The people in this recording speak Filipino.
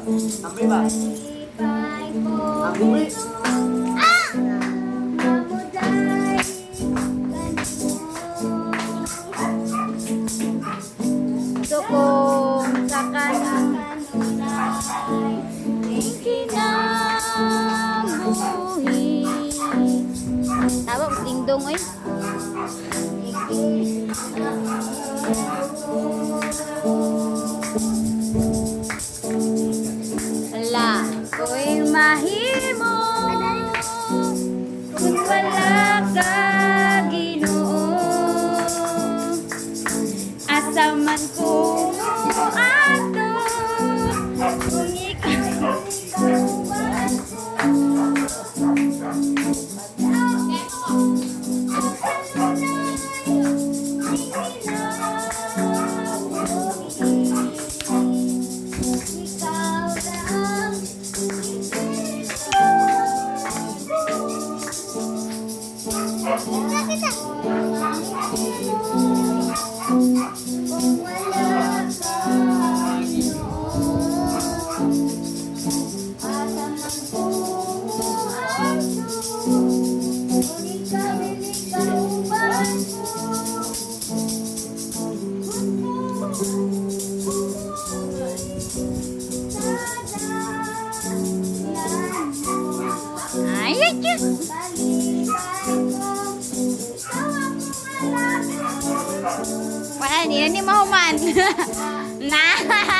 Ambil ba? Ambil. Gusto kong sa kanang kinabuhi. Tawag, dingdong oy. Ala, ko'y mahimo kung wala ka, Ginoo. Asa man ko ato kung ikaw ayun yun. Wala, hindi na ni mahuman. Na.